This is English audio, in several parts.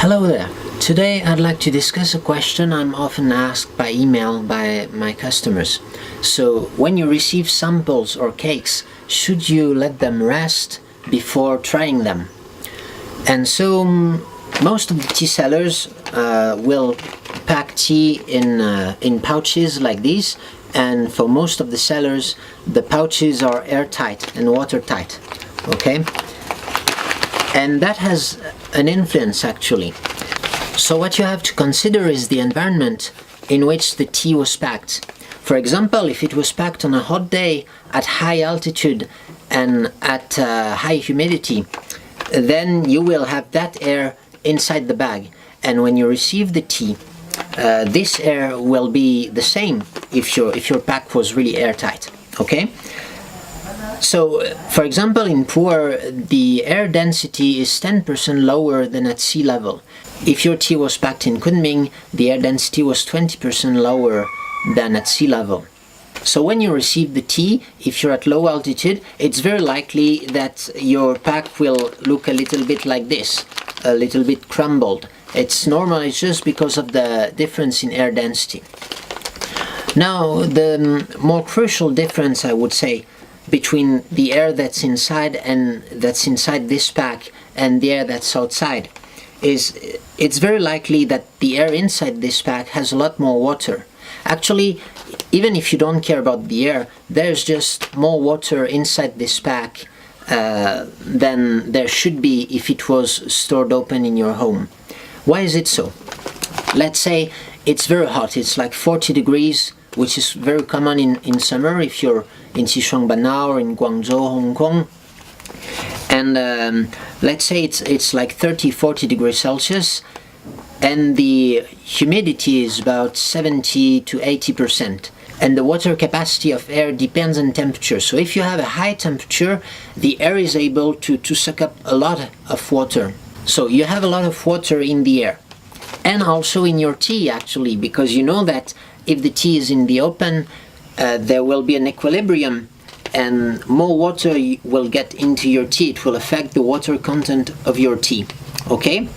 Hello there. Today I'd like to discuss a question I'm often asked by email by my customers. So, when you receive samples or cakes, should you let them rest before trying them? And so, most of the tea sellers will pack tea in pouches like these, and for most of the sellers, the pouches are airtight and watertight. Okay? And that has an influence actually. So what you have to consider is the environment in which the tea was packed. For example, if it was packed on a hot day at high altitude and at high humidity, then you will have that air inside the bag. And when you receive the tea, this air will be the same if your pack was really airtight. Okay? So, for example, in pu-erh, the air density is 10% lower than at sea level. If your tea was packed in Kunming, the air density was 20% lower than at sea level. So when you receive the tea, if you're at low altitude, it's very likely that your pack will look a little bit like this, a little bit crumbled. It's normal, it's just because of the difference in air density. Now, the more crucial difference, I would say, between the air that's inside this pack and the air that's outside is it's very likely that the air inside this pack has a lot more water. Actually, even if you don't care about the air, there's just more water inside this pack than there should be if it was stored open in your home. Why is it so? Let's say it's very hot, it's like 40 degrees, which is very common in summer if you're in Xishuangbanna or in Guangzhou, Hong Kong. And let's say it's like 30-40 degrees Celsius, and the humidity is about 70 to 80%. And the water capacity of air depends on temperature. So if you have a high temperature, the air is able to suck up a lot of water. So you have a lot of water in the air. And also in your tea, actually, because you know that if the tea is in the open, there will be an equilibrium and more water will get into your tea. It will affect the water content of your tea. Okay?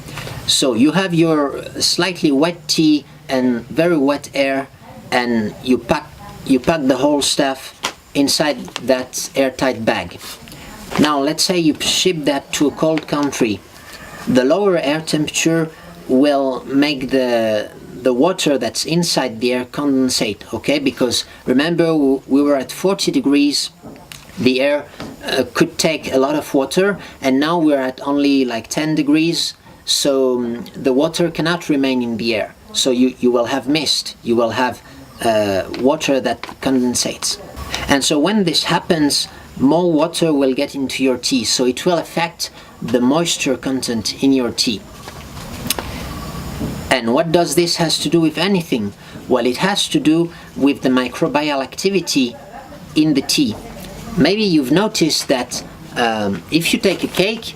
So you have your slightly wet tea and very wet air, and you pack the whole stuff inside that airtight bag. Now let's say you ship that to a cold country. The lower air temperature will make the water that's inside the air condensate, okay? Because remember, we were at 40 degrees, the air could take a lot of water, and now we're at only like 10 degrees, so the water cannot remain in the air. So you will have mist, you will have water that condensates. And so when this happens, more water will get into your tea, so it will affect the moisture content in your tea. And what does this has to do with anything? Well, it has to do with the microbial activity in the tea. Maybe you've noticed that if you take a cake,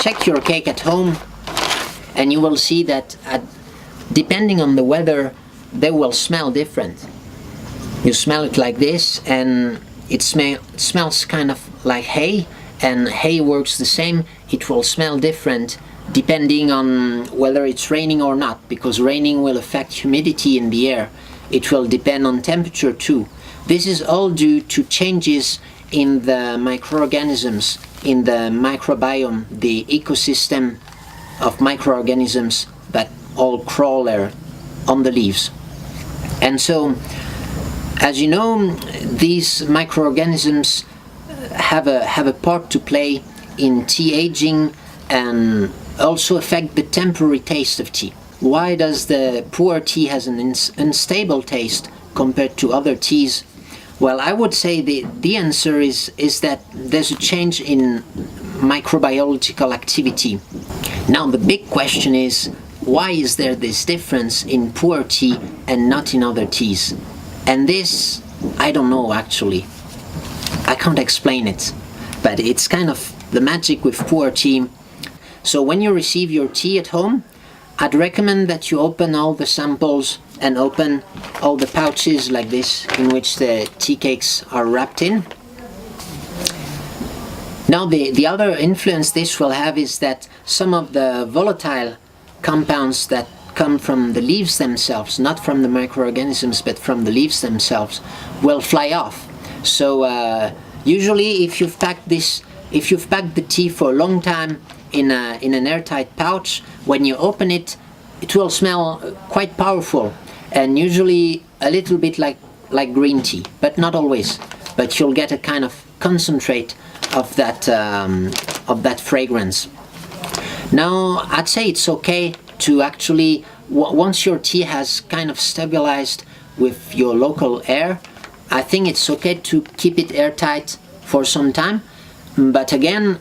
check your cake at home, and you will see that depending on the weather, they will smell different. You smell it like this, and it smells kind of like hay, and hay works the same. It will smell different depending on whether it's raining or not, because raining will affect humidity in the air. It will depend on temperature too. This is all due to changes in the microorganisms, in the microbiome, the ecosystem of microorganisms that all crawl there on the leaves. And so, as you know, these microorganisms have a part to play in tea aging and also affect the temporary taste of tea. Why does the pu-erh tea has an unstable taste compared to other teas? Well, I would say the answer is that there's a change in microbiological activity. Now the big question is, why is there this difference in pu-erh tea and not in other teas? And this, I don't know actually. I can't explain it, but it's kind of the magic with pu-erh tea. So when you receive your tea at home, I'd recommend that you open all the samples and open all the pouches like this in which the tea cakes are wrapped in. Now the other influence this will have is that some of the volatile compounds that come from the leaves themselves, not from the microorganisms but from the leaves themselves, will fly off. So usually if you've packed the tea for a long time in an airtight pouch, when you open it, it will smell quite powerful, and usually a little bit like green tea, but not always. But you'll get a kind of concentrate of that fragrance. Now I'd say it's okay to actually, once your tea has kind of stabilized with your local air, I think it's okay to keep it airtight for some time. But again,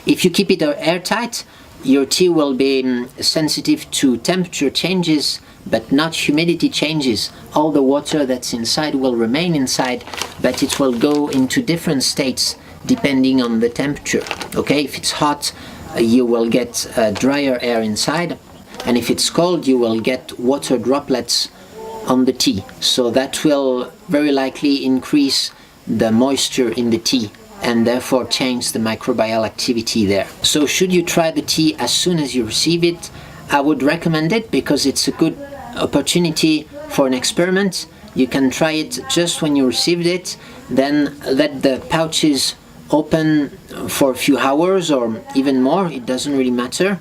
if you keep it airtight, your tea will be sensitive to temperature changes but not humidity changes. All the water that's inside will remain inside, but it will go into different states depending on the temperature. Okay, if it's hot, you will get drier air inside, and if it's cold, you will get water droplets on the tea. So that will very likely increase the moisture in the tea and therefore change the microbial activity there. So should you try the tea as soon as you receive it? I would recommend it because it's a good opportunity for an experiment. You can try it just when you received it, then let the pouches open for a few hours or even more, it doesn't really matter,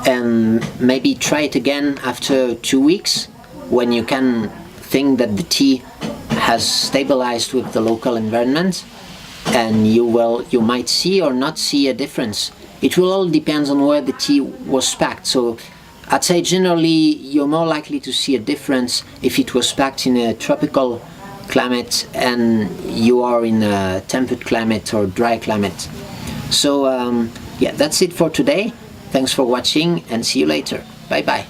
and maybe try it again after 2 weeks when you can think that the tea has stabilized with the local environment, and you might see or not see a difference. It will all depend on where the tea was packed. So I'd say generally you're more likely to see a difference if it was packed in a tropical climate and you are in a temperate climate or dry climate. So yeah, that's it for today. Thanks for watching and see you later. Bye bye.